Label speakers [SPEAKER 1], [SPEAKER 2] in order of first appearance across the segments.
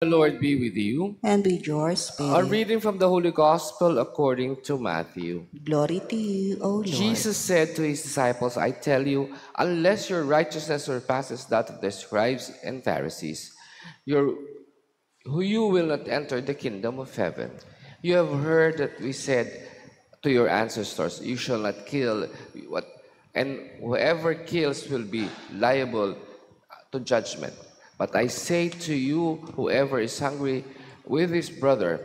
[SPEAKER 1] The Lord be with you.
[SPEAKER 2] And with your
[SPEAKER 1] A
[SPEAKER 2] spirit.
[SPEAKER 1] reading from the Holy Gospel according to Matthew.
[SPEAKER 2] Glory to you, O Lord.
[SPEAKER 1] Jesus said to his disciples, I tell you, unless your righteousness surpasses that of the scribes and Pharisees, your, you will not enter the kingdom of heaven. You have heard that we said to your ancestors, you shall not kill, what, and whoever kills will be liable to judgment. But I say to you, whoever is hungry with his brother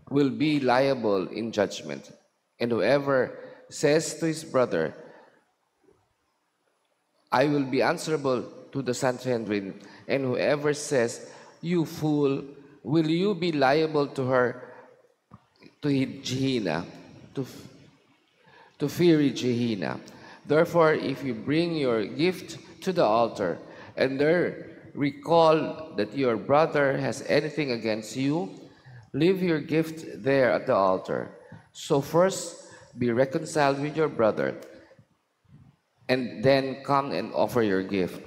[SPEAKER 1] will be liable in judgment. And whoever says to his brother, I will be answerable to the Sanhedrin, and whoever says, you fool, will you be liable to her, to Gehenna, to, to fiery Gehenna. Therefore, if you bring your gift to the altar, and there recall that your brother has anything against you, leave your gift there at the altar. So first be reconciled with your brother, and then come and offer your gift.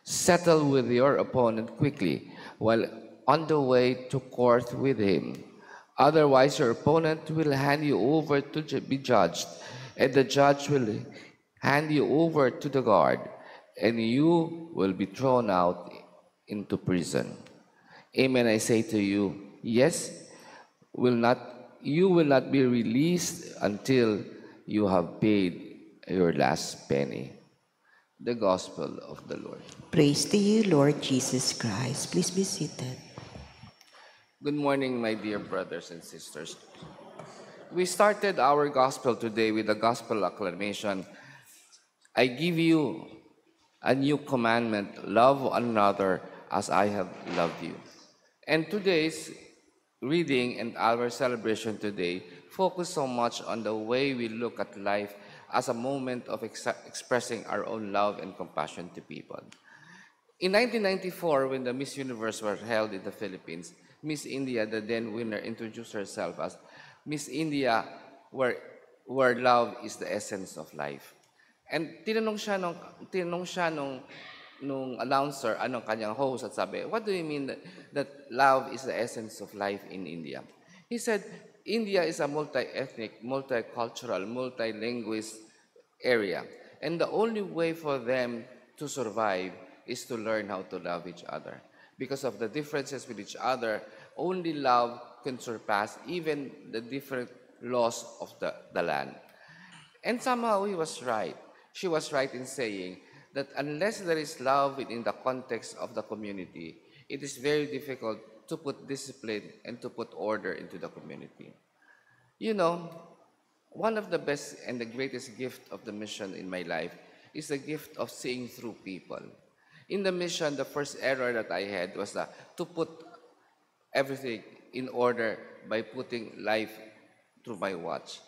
[SPEAKER 1] Settle with your opponent quickly while on the way to court with him. Otherwise, your opponent will hand you over to be judged, and the judge will hand you over to the guard, and you will be thrown out into prison. Amen, I say to you, yes, will not you will not be released until you have paid your last penny. The Gospel of the Lord.
[SPEAKER 2] Praise to you, Lord Jesus Christ. Please be seated.
[SPEAKER 1] Good morning, my dear brothers and sisters. We started our Gospel today with the Gospel acclamation. I give you a new commandment, love one another as I have loved you. And today's reading and our celebration today focus so much on the way we look at life as a moment of expressing our own love and compassion to people. In 1994, when the Miss Universe were held in the Philippines, Miss India, the then winner, introduced herself as Miss India, where, where love is the essence of life. And tinanong siya nung announcer, anong kanyang host, at sabi, what do you mean that love is the essence of life in India? He said, India is a multi-ethnic, multicultural, multilinguist area. And the only way for them to survive is to learn how to love each other. Because of the differences with each other, only love can surpass even the different laws of the land. And somehow he was right. She was right in saying that unless there is love within the context of the community, it is very difficult to put discipline and to put order into the community. You know, one of the best and the greatest gift of the mission in my life is the gift of seeing through people. In the mission, the first error that I had was to put everything in order by putting life through my watch.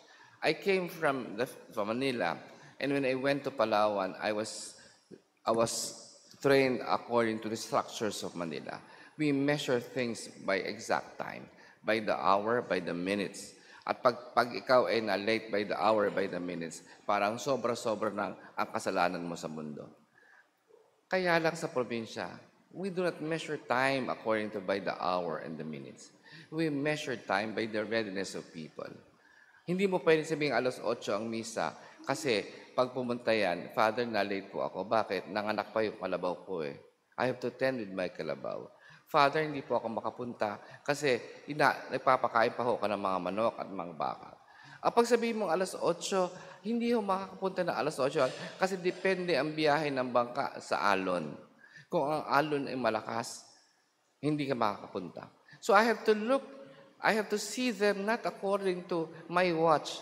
[SPEAKER 1] I came from Manila, and when I went to Palawan, I was trained according to the structures of Manila. We measure things by exact time, by the hour, by the minutes. At pag ikaw ay na-late by the hour, by the minutes, parang sobra-sobra na ang kasalanan mo sa mundo. Kaya lang sa probinsya, we do not measure time according to by the hour and the minutes. We measure time by the readiness of people. Hindi mo pwede sabihin 8:00 ang misa kasi pag pumunta yan, Father, na-late po ako. Bakit? Nanganak pa yung kalabaw ko eh. I have to attend with my kalabaw. Father, hindi po ako makapunta kasi nagpapakain pa ho ka ng mga manok at mga baka. Pag sabihin mong 8:00, hindi ho makakapunta ng 8:00 kasi depende ang biyahe ng bangka sa alon. Kung ang alon ay malakas, hindi ka makakapunta. So I have to see them not according to my watch.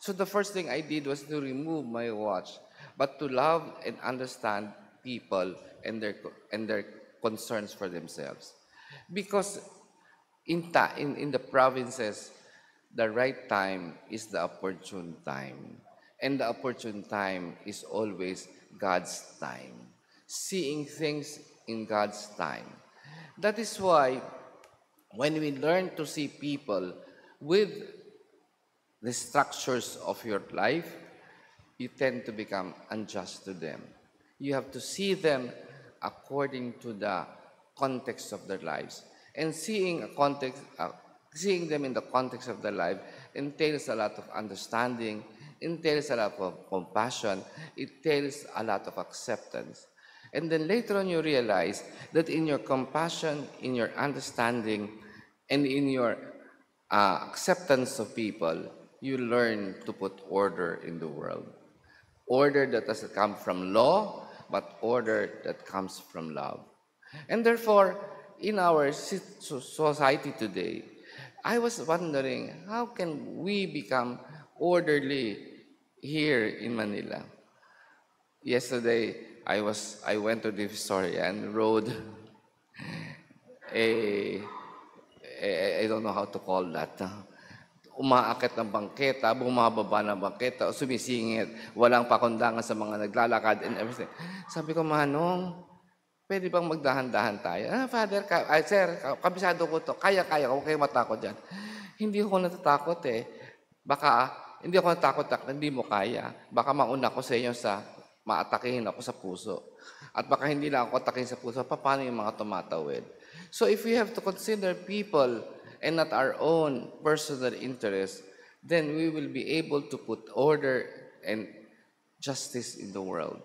[SPEAKER 1] So the first thing I did was to remove my watch, but to love and understand people and their concerns for themselves. Because in the provinces, the right time is the opportune time. And the opportune time is always God's time. Seeing things in God's time. That is why when we learn to see people with the structures of your life, you tend to become unjust to them. You have to see them according to the context of their lives. And seeing them in the context of their life entails a lot of understanding, entails a lot of compassion, it entails a lot of acceptance. And then later on you realize that in your compassion, in your understanding, and in your acceptance of people, you learn to put order in the world. Order that doesn't come from law, but order that comes from love. And therefore, in our society today, I was wondering, how can we become orderly here in Manila? Yesterday, I went to the Victoria and rode a, I don't know how to call that. Umaakit ng bangketa, bumababa ng bangketa, sumisingit, walang pakundangan sa mga naglalakad and everything. Sabi ko, Manong, pwede bang magdahan-dahan tayo? Father, sir, kabisado ko to. Kaya-kaya, huwag kayo matakot dyan. Hindi ako natatakot eh. Baka, hindi ako natakot na hindi mo kaya. Baka mauna ko sa inyo sa maatakihin ako sa puso. At baka hindi lang ako atakihin sa puso, paano yung mga tumatawid? So if we have to consider people and not our own personal interests, then we will be able to put order and justice in the world.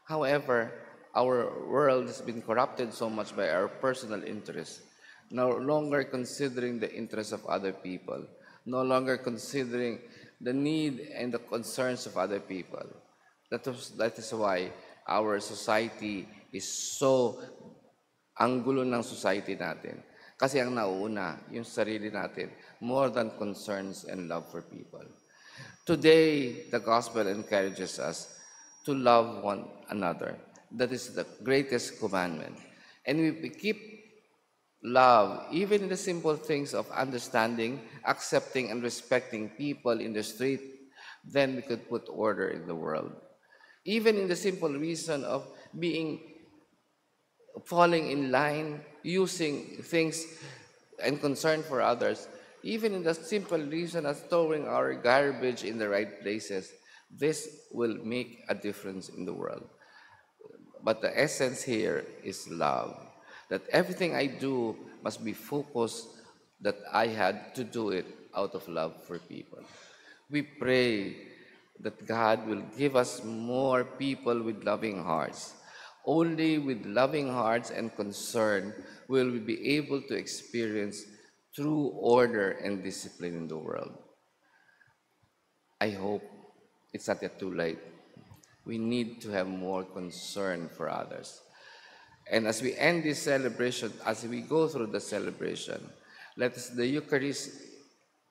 [SPEAKER 1] However, our world has been corrupted so much by our personal interests, no longer considering the interests of other people, no longer considering the need and the concerns of other people. That is why our society is so, ang gulo ng society natin. Kasi ang nauuna, yung sarili natin, more than concerns and love for people. Today, the gospel encourages us to love one another. That is the greatest commandment. And we keep love, even in the simple things of understanding, accepting, and respecting people in the street, then we could put order in the world. Even in the simple reason of falling in line, using things and concern for others, even in the simple reason of storing our garbage in the right places, this will make a difference in the world. But the essence here is love. That everything I do must be focused that I had to do it out of love for people. We pray that God will give us more people with loving hearts. Only with loving hearts and concern will we be able to experience true order and discipline in the world. I hope it's not yet too late. We need to have more concern for others. And as we end this celebration, as we go through the celebration, let the Eucharist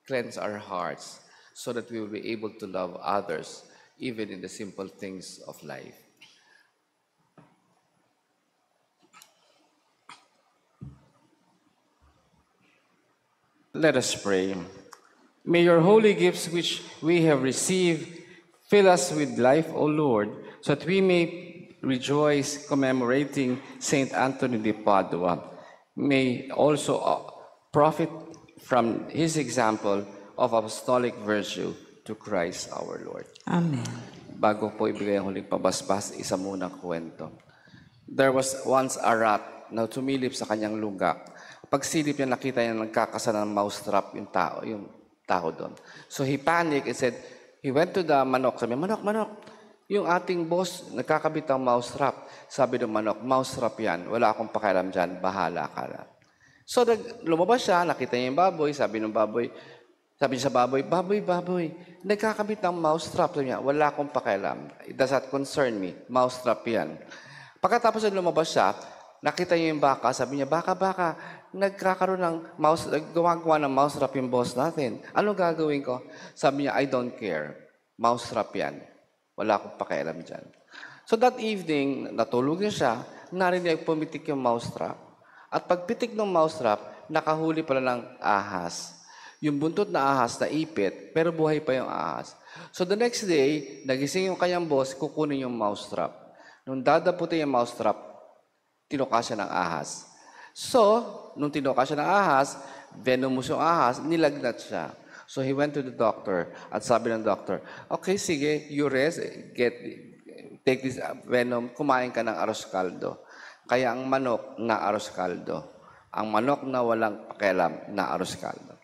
[SPEAKER 1] cleanse our hearts so that we will be able to love others, even in the simple things of life.
[SPEAKER 3] Let us pray. May your holy gifts which we have received fill us with life, O Lord, so that we may rejoice commemorating Saint Anthony de Padua. May also profit from his example of apostolic virtue to Christ our Lord.
[SPEAKER 2] Amen.
[SPEAKER 3] Bago po ibigay ang huling pabasbas, isa munang kwento. There was once a rat na tumilip sa kanyang luga. Pagsilip niya, nakita niya nagkakasala ng mousetrap yung tao doon. So he panicked and said, he went to the manok. Sabi, manok, yung ating boss, nagkakabit ang mousetrap. Sabi ng manok, mousetrap yan, wala akong pakialam dyan, bahala ka na. So lumabas siya, nakita niya yung baboy, sabi niya sa baboy, baboy, nagkakabit ng mousetrap. Sabi niya, wala akong pakialam. It does not concern me, mousetrap yan. Pagkatapos na lumabas siya, nakita niya yung baka, sabi niya, baka, nagkakaroon ng gumagawa ng mousetrap yung boss natin. Ano gagawin ko? Sabi niya, I don't care. Mousetrap yan. Wala akong pakialam dyan. So that evening, natulog niya siya, narinig pumitik yung mousetrap. At pagpitik ng mousetrap, nakahuli pala ng ahas. Yung buntot na ahas na ipit, pero buhay pa yung ahas. So the next day, nagising yung kanyang boss, kukunin yung mousetrap. Nung dadaputin yung mousetrap, tinuka siya ng ahas. So, nung tinuka siya ng ahas, venomous yung ahas, nilagnat siya. So he went to the doctor at sabi ng doctor, okay, sige, you rest, take this venom, kumain ka ng arroz caldo. Kaya ang manok na arroz caldo. ang manok na walang pakialam na arroz caldo.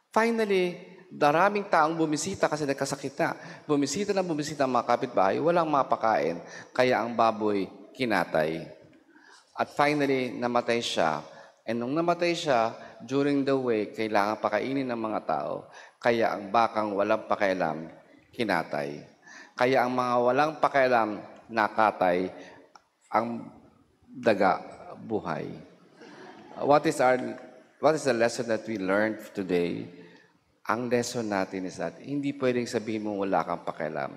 [SPEAKER 3] Finally, daraming taong bumisita kasi nagkasakit na. Bumisita ang mga kapitbahay, walang mapakain, kaya ang baboy kinatay. At finally, namatay siya. And nung namatay siya, during the way, kailangan pakainin ng mga tao, kaya ang bakang walang pakialam, kinatay. Kaya ang mga walang pakialam, nakatay, ang daga, buhay. What is the lesson that we learned today? Ang lesson natin is that hindi pwedeng sabihin mo wala kang pakialam.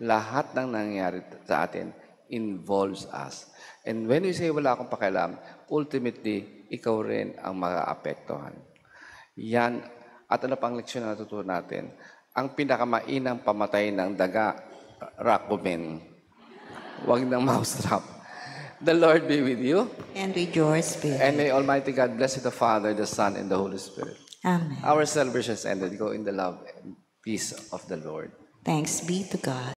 [SPEAKER 3] Lahat ng nangyayari sa atin involves us. And when we say wala akong pakialam, ultimately, ikaw rin ang maaapektuhan. Yan, at ano pang leksyon na natutunan natin? Ang pinakamainang pamatay ng daga, rakumen. Huwag ng mousetrap. The Lord be with you.
[SPEAKER 2] And with your spirit.
[SPEAKER 3] And may Almighty God bless you, the Father, the Son, and the Holy Spirit.
[SPEAKER 2] Amen.
[SPEAKER 3] Our celebration is ended. Go in the love and peace of the Lord.
[SPEAKER 2] Thanks be to God.